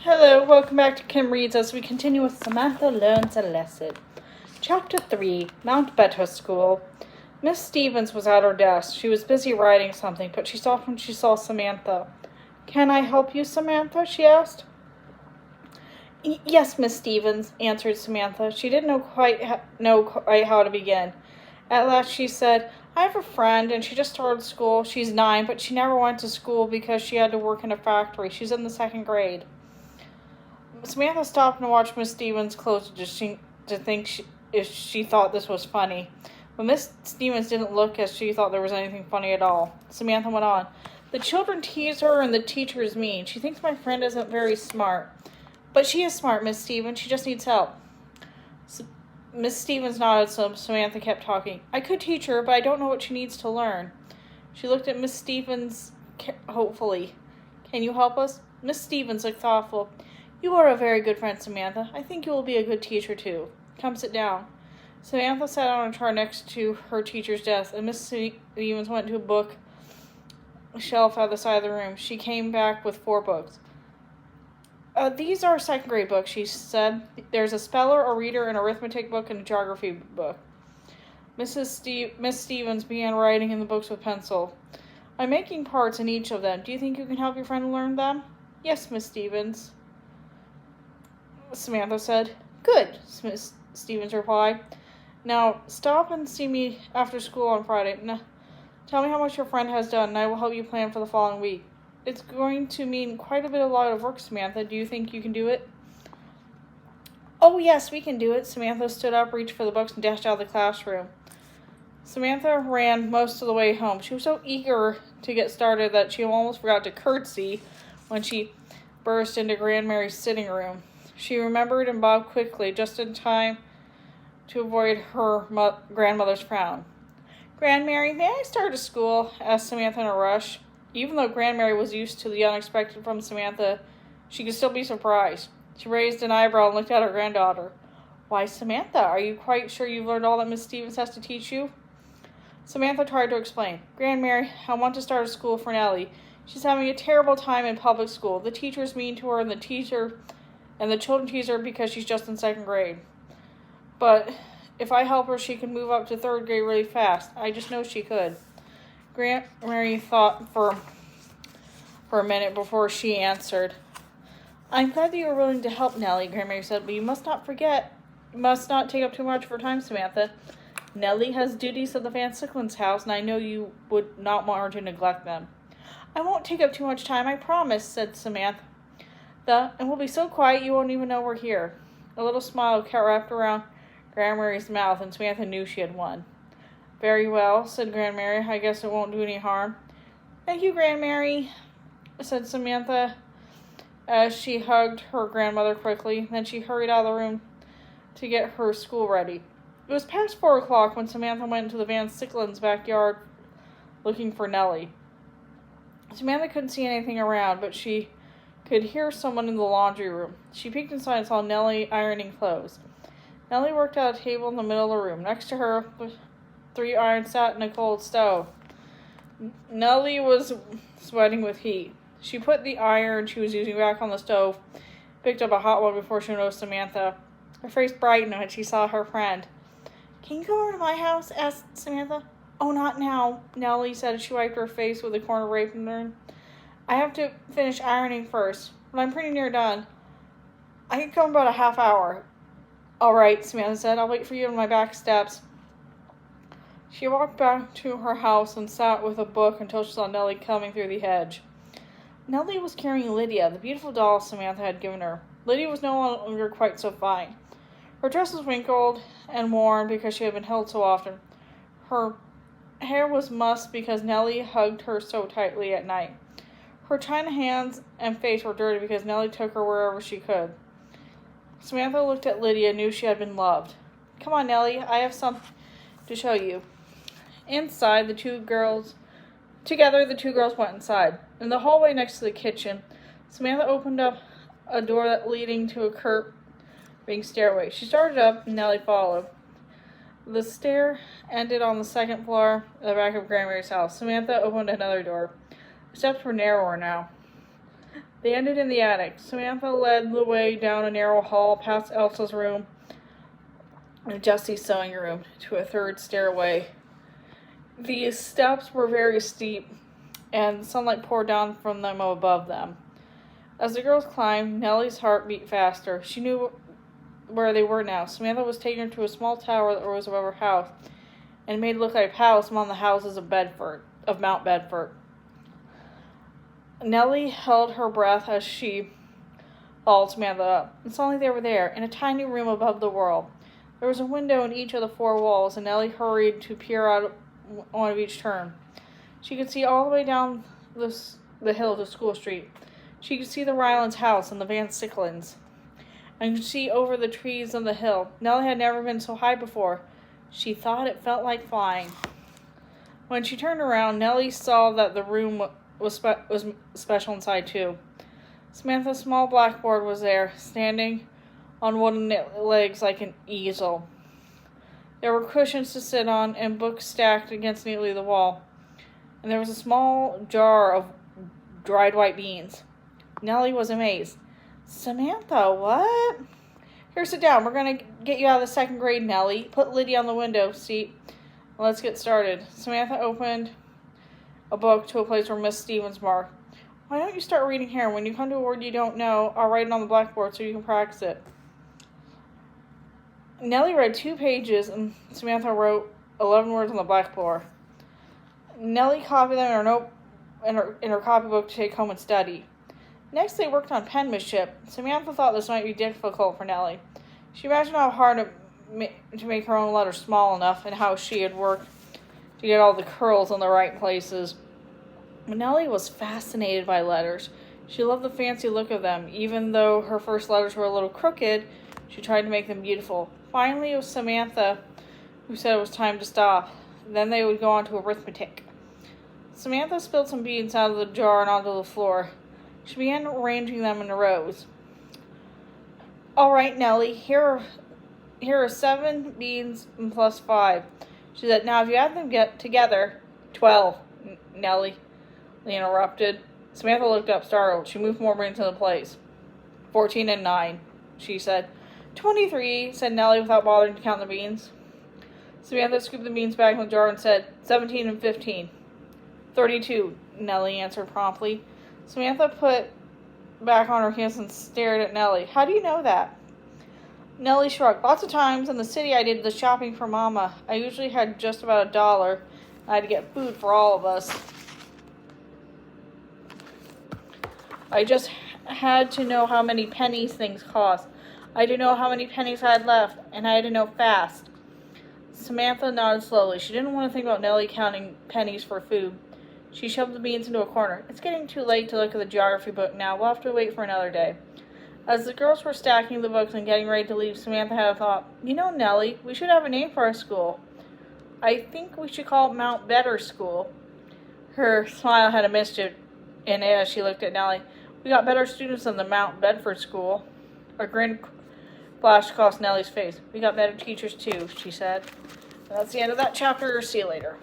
Hello, welcome back to Kim Reads as we continue with Samantha Learns a Lesson. Chapter 3, Mount Beta School. Miss Stevens was at her desk. She was busy writing something, but she stopped when she saw Samantha. "Can I help you, Samantha?" she asked. "Yes, Miss Stevens," answered Samantha. She didn't know quite how to begin. At last she said, "I have a friend, and she just started school. She's 9, but she never went to school because she had to work in a factory. She's in the 2nd grade." Samantha stopped and watched Miss Stevens close to think if she thought this was funny. But Miss Stevens didn't look as she thought there was anything funny at all. Samantha went on. "The children tease her and the teacher is mean. She thinks my friend isn't very smart. But she is smart, Miss Stevens. She just needs help." Miss Stevens nodded, so Samantha kept talking. "I could teach her, but I don't know what she needs to learn." She looked at Miss Stevens hopefully. "Can you help us?" Miss Stevens looked thoughtful. "You are a very good friend, Samantha. I think you will be a good teacher, too. Come sit down." Samantha sat on a chair next to her teacher's desk, and Miss Stevens went to a book shelf at the side of the room. She came back with 4 books. "These are 2nd grade books," she said. "There's a speller, a reader, an arithmetic book, and a geography book." Miss Stevens began writing in the books with pencil. "I'm making parts in each of them. Do you think you can help your friend learn them?" "Yes, Miss Stevens," Samantha said. "Good," Miss Stevens replied. "Now, stop and see me after school on Friday. Now, tell me how much your friend has done, and I will help you plan for the following week." "It's going to mean quite a lot of work, Samantha. Do you think you can do it?" "Oh, yes, we can do it." Samantha stood up, reached for the books, and dashed out of the classroom. Samantha ran most of the way home. She was so eager to get started that she almost forgot to curtsy when she burst into Grandmary's sitting room. She remembered and bobbed quickly, just in time to avoid her grandmother's frown. "Grandmary, may I start to school?" asked Samantha in a rush. Even though Grandmary was used to the unexpected from Samantha, she could still be surprised. She raised an eyebrow and looked at her granddaughter. "Why, Samantha, are you quite sure you've learned all that Miss Stevens has to teach you?" Samantha tried to explain. "Grandmary, I want to start a school for Nellie. She's having a terrible time in public school. The teacher's mean to her, and the children tease her because she's just in 2nd grade. But if I help her, she can move up to 3rd grade really fast. I just know she could." Grandmary thought for a minute before she answered. "I'm glad that you are willing to help, Nellie," Grandmary said, "but you must not take up too much of her time, Samantha. Nellie has duties at the Van Sicklen's house, and I know you would not want her to neglect them." "I won't take up too much time, I promise," said Samantha. "And we'll be so quiet you won't even know we're here." A little smile wrapped around Grandmary's mouth, and Samantha knew she had won. "Very well," said Grandmary. "I guess it won't do any harm." "Thank you, Grandmary," said Samantha as she hugged her grandmother quickly. Then she hurried out of the room to get her school ready. It was past 4 o'clock when Samantha went into the Van Sicklen's backyard looking for Nellie. Samantha couldn't see anything around, but she could hear someone in the laundry room. She peeked inside and saw Nellie ironing clothes. Nellie worked at a table in the middle of the room. Next to her, 3 irons sat in a cold stove. Nellie was sweating with heat. She put the iron she was using back on the stove, picked up a hot one before she noticed Samantha. Her face brightened when she saw her friend. "Can you come over to my house?" asked Samantha. "Oh, not now," Nellie said as she wiped her face with a corner of apron. "I have to finish ironing first, but I'm pretty near done. I can come in about a half hour." "All right," Samantha said. "I'll wait for you on my back steps." She walked back to her house and sat with a book until she saw Nellie coming through the hedge. Nellie was carrying Lydia, the beautiful doll Samantha had given her. Lydia was no longer quite so fine. Her dress was wrinkled and worn because she had been held so often. Her hair was mussed because Nellie hugged her so tightly at night. Her china hands and face were dirty because Nellie took her wherever she could. Samantha looked at Lydia and knew she had been loved. "Come on, Nellie, I have something to show you." Inside, the two girls went inside. In the hallway next to the kitchen, Samantha opened up a door leading to a curving stairway. She started up, and Nellie followed. The stair ended on the 2nd floor at the back of Grandmary's house. Samantha opened another door. The steps were narrower now. They ended in the attic. Samantha led the way down a narrow hall, past Elsa's room and Jessie's sewing room, to a third stairway. The steps were very steep, and sunlight poured down from them above them. As the girls climbed, Nellie's heart beat faster. She knew where they were now. Samantha was taken her to a small tower that rose above her house, and made it look like a palace among the houses of Mount Bedford. Nellie held her breath as she followed Samantha up, and suddenly they were there, in a tiny room above the world. There was a window in each of the four walls, and Nellie hurried to peer out one of each turn. She could see all the way down the hill to School Street. She could see the Rylands' house and the Van Sicklins, and could see over the trees on the hill. Nellie had never been so high before. She thought it felt like flying. When she turned around, Nellie saw that the room was special inside too. Samantha's small blackboard was there, standing on wooden legs like an easel. There were cushions to sit on and books stacked against neatly the wall. And there was a small jar of dried white beans. Nellie was amazed. Samantha, what? Here, sit down. We're going to get you out of the second grade, Nellie. Put Lydia on the window seat. Let's get started. Samantha opened a book to a place where Miss Stevens marked. Why don't you start reading here? When you come to a word you don't know, I'll write it on the blackboard so you can practice it. Nellie read 2 pages, and Samantha wrote 11 words on the blackboard. Nellie copied them in her copybook to take home and study. Next, they worked on penmanship. Samantha thought this might be difficult for Nellie. She imagined how hard to make her own letters small enough, and how she had worked to get all the curls in the right places. But Nellie was fascinated by letters. She loved the fancy look of them. Even though her first letters were a little crooked, she tried to make them beautiful. Finally, it was Samantha who said it was time to stop. Then they would go on to arithmetic. Samantha spilled some beans out of the jar and onto the floor. She began arranging them in rows. All right, Nellie, here are 7 beans and plus 5. She said, now if you add them together, 12, Nellie interrupted. Samantha looked up, startled. She moved more beans into place. 14 and 9, she said. 23, said Nellie without bothering to count the beans. Samantha scooped the beans back in the jar and said, 17 and 15. 32, Nellie answered promptly. Samantha put back on her heels and stared at Nellie. How do you know that? Nellie shrugged. Lots of times in the city I did the shopping for Mama. I usually had just about $1. I had to get food for all of us. I just had to know how many pennies things cost. I had to know how many pennies I had left, and I had to know fast. Samantha nodded slowly. She didn't want to think about Nellie counting pennies for food. She shoved the beans into a corner. It's getting too late to look at the geography book now. We'll have to wait for another day. As the girls were stacking the books and getting ready to leave, Samantha had a thought. You know, Nellie, we should have a name for our school. I think we should call it Mount Better School. Her smile had a mischief in it as she looked at Nellie. We got better students than the Mount Bedford School. A grin flashed across Nellie's face. We got better teachers too, she said. And that's the end of that chapter. See you later.